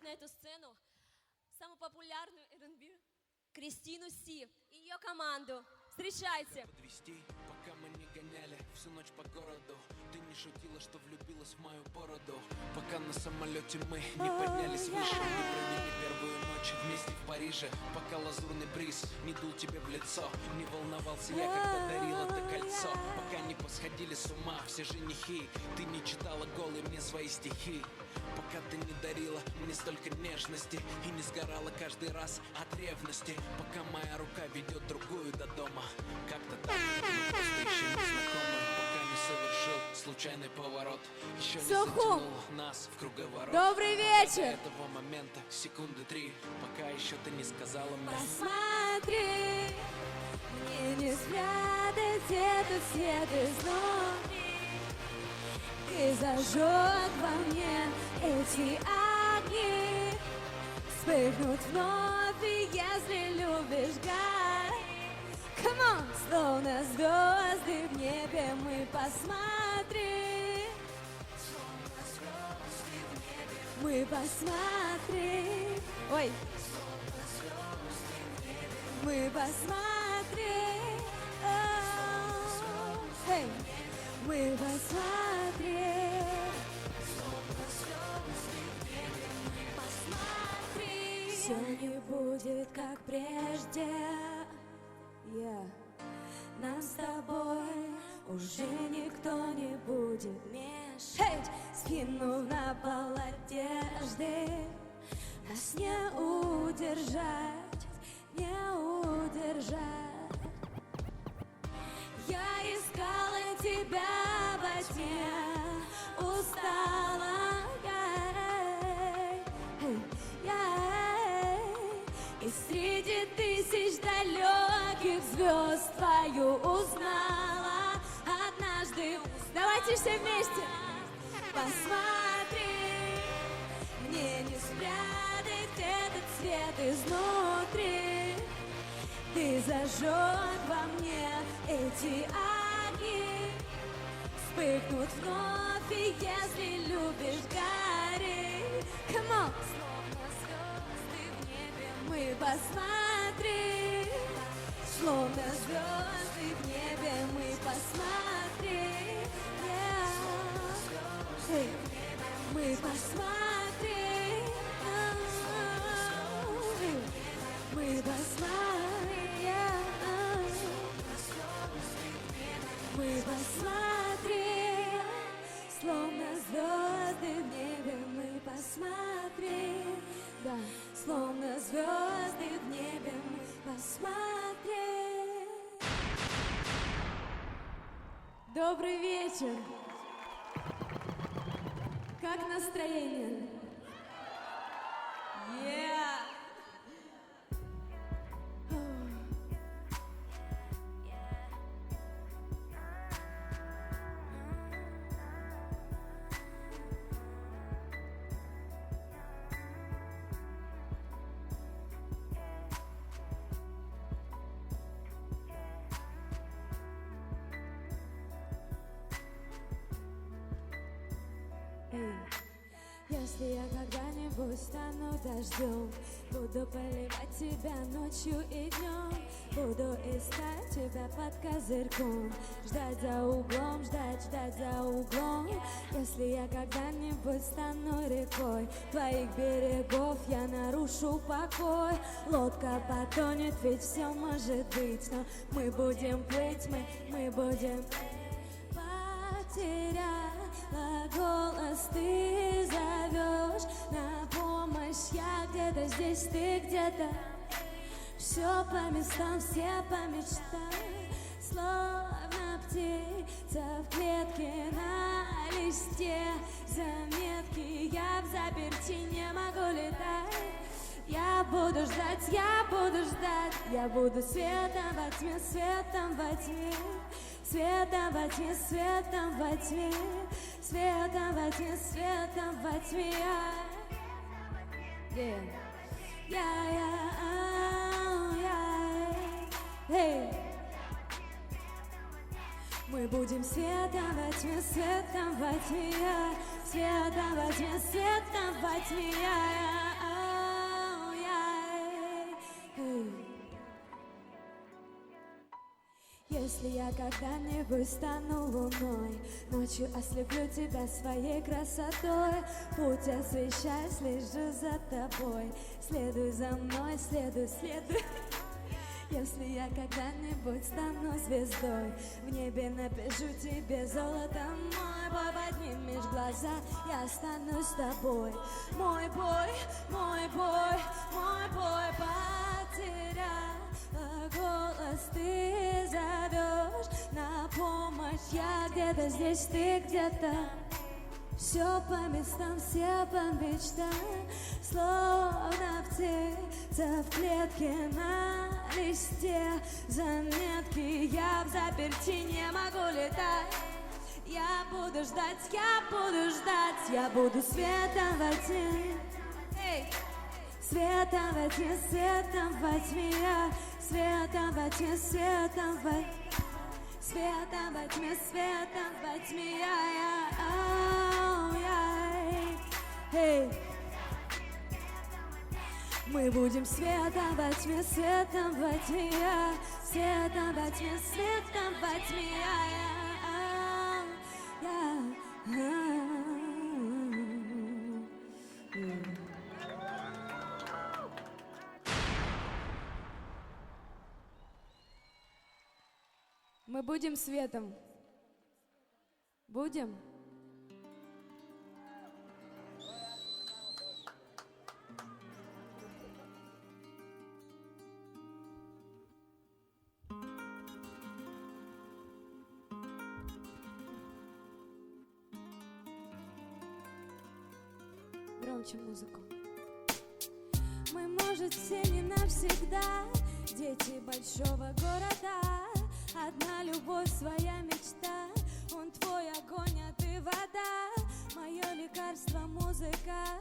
на эту сцену самую популярную R&B Кристину Си и ее команду. Встречайте! Подвести, пока мы не гоняли всю ночь по городу. Ты не шутила, что влюбилась в мою бороду. Пока на самолете мы не поднялись выше, не провели первую ночь вместе в Париже. Пока лазурный бриз не дул тебе в лицо, не волновался я, когда дарила ты кольцо. Пока не посходили с ума все женихи, ты не читала голые мне свои стихи. Пока ты не дарила мне столько нежности и не сгорала каждый раз от ревности. Пока моя рука ведет другую до дома, как-то так, мы просто еще не знакомы. Пока не совершил случайный поворот, еще не затянул нас в круговорот. Добрый вечер! До этого момента секунды 3, пока еще ты не сказала мне. Посмотри, мне не спрятать этот свет изнутри. И зажжет во мне эти огни, вспыхнут вновь, и если любишь, гори. Come on! Словно звезды в небе мы посмотри. Мы посмотри. Ой! Мы посмотри. Эй! Мы посмотри. Все не будет как прежде. Нам с тобой уже никто не будет мешать. Скинув на пол одежды, нас не удержать, не удержать. Я искала тебя во тьме, устала я. И среди тысяч далеких звезд твою узнала однажды. Давайте все вместе. Посмотри, мне не спрятать этот свет изнутри. Ты зажжет во мне эти огни, вспыхнут вновь, и если любишь, гори. Come on! Словно звезды в небе мы посмотри. Словно звезды в небе мы посмотри. Hey. Мы посмотри. Мы посмотри. Мы посмотри, словно звезды в небе мы посмотри. Да, словно звезды в небе мы посмотри. Добрый вечер. Как настроение? Yeah! Если я когда-нибудь стану дождем, буду поливать тебя ночью и днем, буду искать тебя под козырьком, ждать за углом, ждать за углом. Если я когда-нибудь стану рекой твоих берегов, я нарушу покой. Лодка потонет, ведь все может быть, но мы будем плыть, мы будем. Потеряла голос, ты зовешь на помощь. Я где-то здесь, ты где-то. Все по местам, все по мечтам. Словно птица в клетке на листе заметки. Я в заперти не могу летать. Я буду ждать, я буду ждать. Я буду светом во тьме, светом во тьме. Светом во тьме, светом во тьме. Светом во тьме, светом во тьме. Мы будем светом во тьме, светом во тьме, светом во тьме, светом во тьме. Если я когда-нибудь стану луной, ночью ослеплю тебя своей красотой. Путь освещай, слежу за тобой, следуй за мной, следуй, следуй. Если я когда-нибудь стану звездой, в небе напишу тебе золотом мой бой. Поднимешь глаза, я останусь с тобой. Мой бой, мой бой, мой бой. Потеряла голос, ты зовешь на помощь. Я где-то здесь, ты где-то. Все по местам, все по мечтам, словно птица в клетке на листе. Заметки, я в заперти не могу летать. Я буду ждать, я буду ждать. Я буду светом во тьме, светом во тьме, светом во тьме, светом во тьме, светом во тьме. Светом во тьме, светом во тьме, hey. Мы будем светом во тьме, светом во тьме, светом во тьме, светом во тьме, Мы будем светом. Будем? Громче музыку. Мы, может, все не навсегда, дети большого города. Одна любовь, своя мечта. Он твой огонь, а ты вода. Мое лекарство, музыка.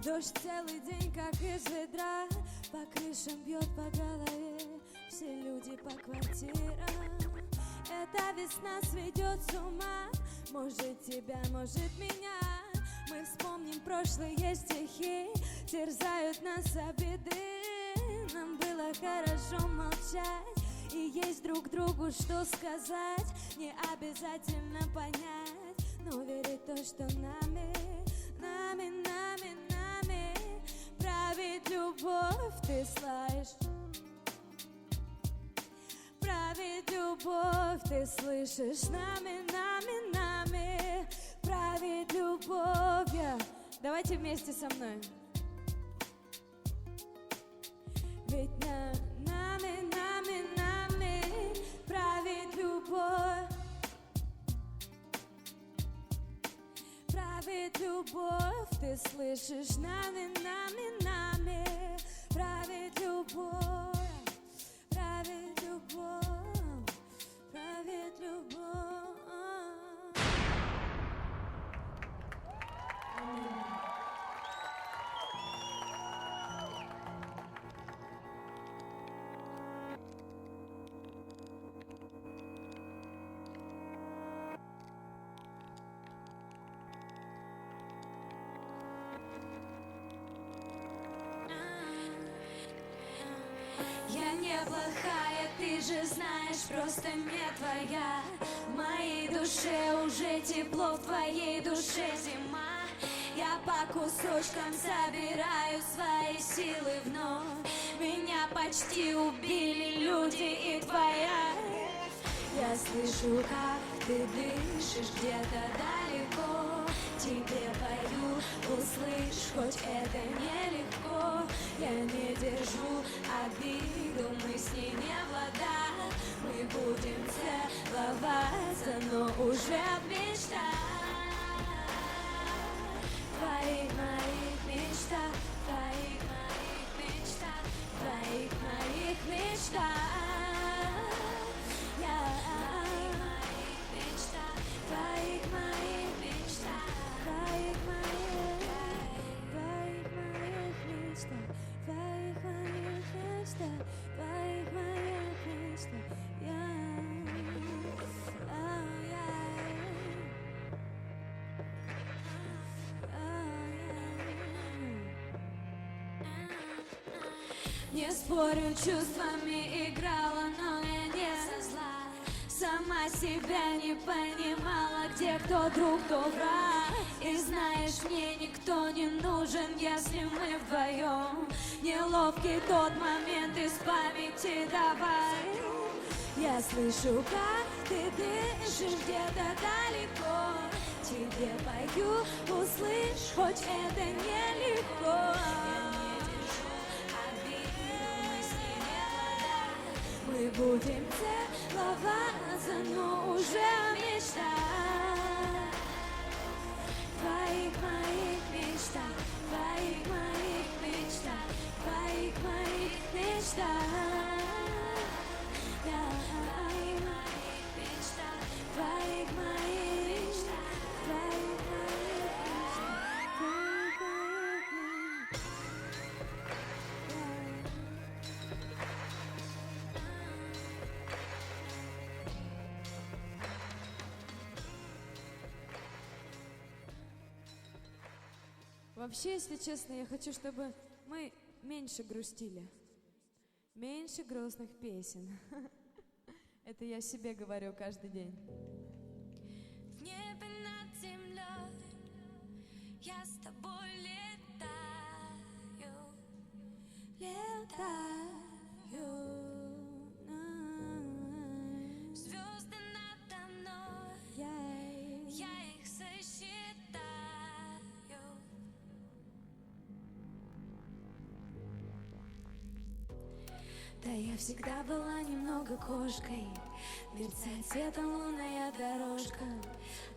Дождь целый день, как из ведра. По крышам бьет по голове. Все люди по квартирам. Эта весна сведет с ума. Может тебя, может меня. Мы вспомним прошлые стихи. Терзают нас обиды. Нам было хорошо молчать и есть друг другу что сказать. Не обязательно понять, но верить то, что нами правит любовь, ты слышишь? Правит любовь, ты слышишь? Нами правит любовь. Давайте вместе со мной. Ведь нами правит любовь. Правит любовь, ты слышишь? Нами правит любовь. Правит любовь. Правит любовь. Я неплохая, ты же знаешь, просто не твоя. В моей душе уже тепло, в твоей душе зима. Я по кусочкам собираю свои силы вновь. Меня почти убили люди и твоя. Я слышу, как ты дышишь где-то далеко. Тебе пою, услышь, хоть это нелегко. Я не держу обиду, мы с ней не в ладах. Мы будем целоваться, но уже в мечтах. Твоих моих мечтах, твоих моих мечтах, твоих моих мечтах. Твоих моих мечтах, твоих моих мечтах, твоих моих мечтах, твоих моих мечтах, Не спорю, чувствами играла, но я не со зла. Сама себя не понимала, где кто друг, кто враг. И знаешь, мне никто не нужен, если мы вдвоем. Неловкий тот момент из памяти давай. Я слышу, как ты дышишь где-то далеко. Тебе пою, услышь, хоть это нелегко. Я не держу обиды, мы с ними вода. Мы будем целоваться, но уже мечта. Твоих моих мечтах, твоих моих мечтах, твоих моих мечтах. Я твоих моих мечтах, твоих моих мечтах, твоих моих мечтах, твоих моих мечтах. Вообще, если честно, я хочу, чтобы мы меньше грустили. Меньше грустных песен. Это я себе говорю каждый день. В небе над землей я с тобой летаю. Летаю. Звезды надо мной, я их сосчитаю. Да я всегда была немного кошкой. Мерцает светом лунная дорожка.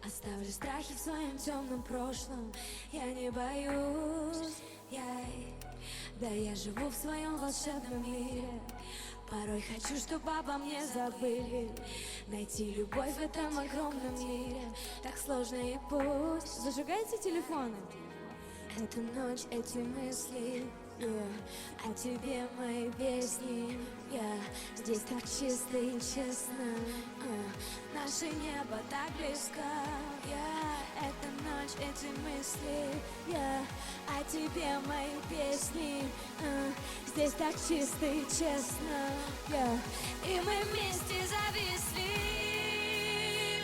Оставлю страхи в своем темном прошлом. Я не боюсь, да я живу в своем волшебном мире. Порой хочу, чтобы обо мне забыли. Найти любовь в этом огромном мире так сложно и путь. Зажигайте телефоны. Эту ночь, эти мысли, о тебе мои песни. Здесь так чисто и честно, наше небо так близко. Эта ночь, эти мысли, о тебе мои песни. Здесь так чисто и честно, И мы вместе зависли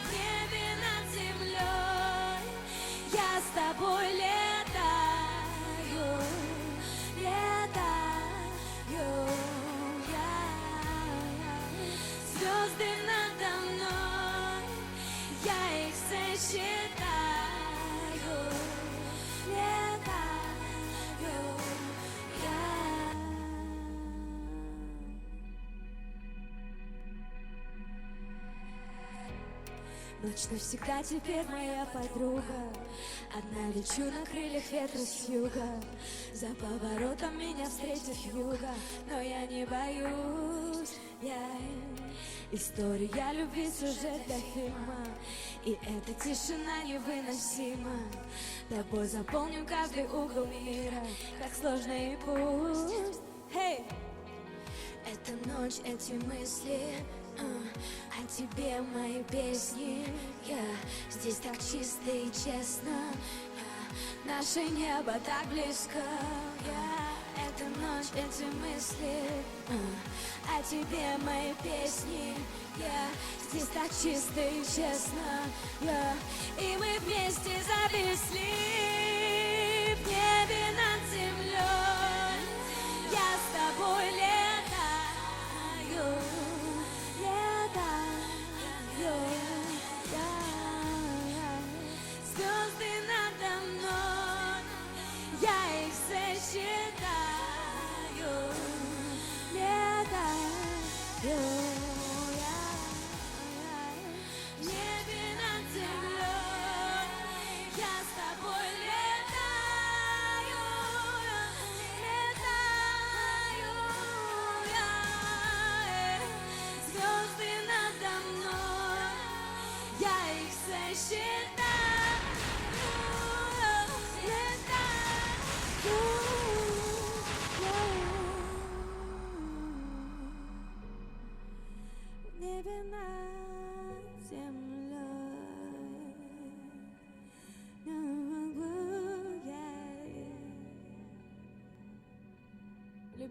в небе над землей. я с тобой летаю, летаю. Звезды надо мной, я их сосчитаю. Летаю я. Ночь навсегда теперь моя подруга. Одна лечу на крыльях ветра с юга. За поворотом меня встретит юга. Но я не боюсь, история любви, сюжет для фильма. И эта тишина невыносима. Тобой заполним каждый угол мира. Так сложно и пусть. Hey! Эта ночь, эти мысли, о тебе мои песни. Здесь так чисто и честно, наше небо так близко. Эта ночь, эти мысли, о тебе мои песни. Здесь так чисто и честно, И мы вместе зависли в небе над землей. Я с тобой летаю, летаю я. звезды надо мной, я их сосчитаю. Летаю я. В небе над землей я с тобой летаю, летаю я. Звезды надо мной, я их сосчитаю. Летаю.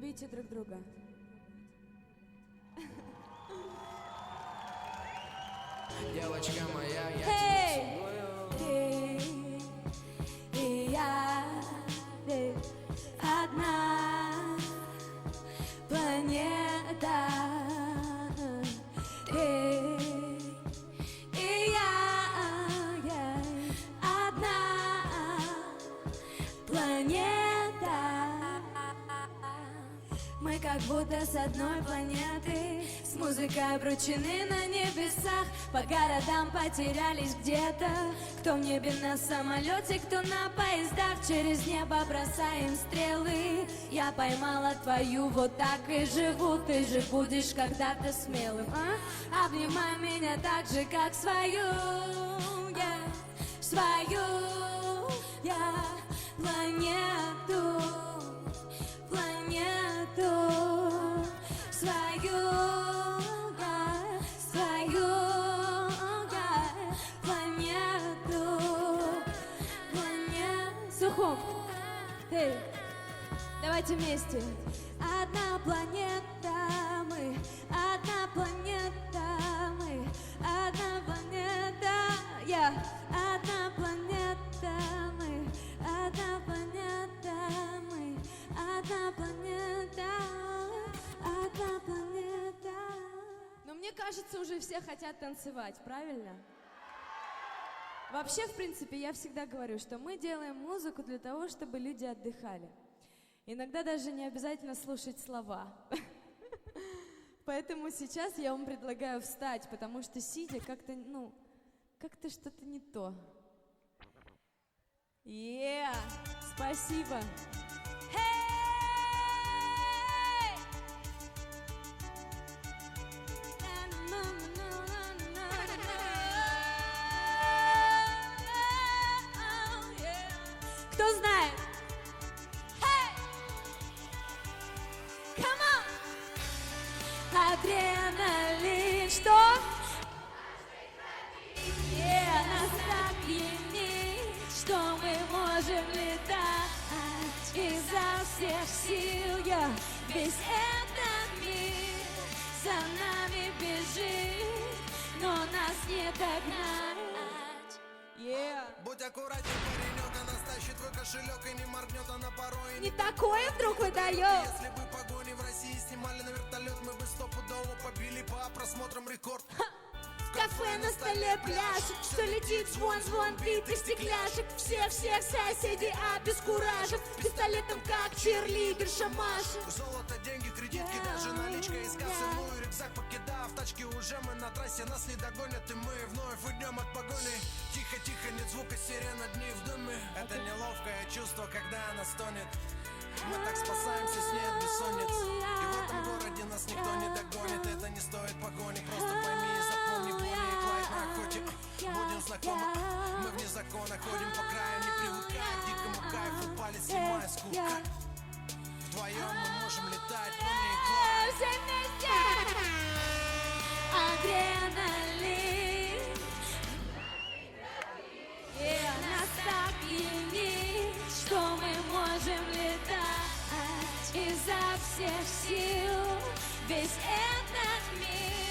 Любите друг друга. Девочка моя, я Эй! тебя целую. Ты и я ведь одна планета. Ты и я одна планета. Мы как будто с одной планеты, с музыкой обручены на небесах. По городам потерялись где-то. Кто в небе на самолете, кто на поездах. Через небо бросаем стрелы. Я поймала твою, вот так и живу. Ты же будешь когда-то смелым, а? Обнимай меня так же, как свою, свою планету, свою планету. Сухом, эй, давайте вместе. Одна планета, мы, одна планета, мы, одна планета, я, одна планета, мы, одна планета, мы, одна планета, одна планета. Но мне кажется, уже все хотят танцевать, правильно? Вообще, в принципе, я всегда говорю, что мы делаем музыку для того, чтобы люди отдыхали. Иногда даже не обязательно слушать слова. Поэтому сейчас я вам предлагаю встать, потому что сидя как-то, как-то что-то не то. Спасибо. Кто знает? Come on! Адреналин, что? Нас так пьянит, что мы можем летать изо всех сил. Весь этот мир за нами бежит, но нас не догнать. Будь аккуратней, паренек, она стащит твой кошелек и не моргнет, она порой Не такое вдруг выдает. Если бы погони в России снимали на вертолет, мы бы стопудово побили по просмотрам рекорд. В кафе на столе пляшет, что летит звон, бит из стекляшек. Всех соседей обескуражит, пистолетом как чирлидерша машет. Золото, деньги, кредитки, даже наличка из кассы. Ну и рюкзак покидав, тачки уже мы на трассе, нас не догонят, и мы вновь уйдем от погони. Тихо, нет звука сирен, одни в доме. Это неловкое чувство, когда она стонет. Мы так спасаемся с ней от бессонниц. И в этом городе нас никто не догонит. Это не стоит погони, просто пойми и запомни. Бонни и Клайд на охоте, будем знакомы. Мы вне закона, ходим по краю, не привыкая к дикому кайфу. Палец снимая с курка. Вдвоем мы можем летать, Бонни и Клайд. Все вместе! Адреналин. Нас так пьянит, что мы можем летать изо всех сил. Весь этот мир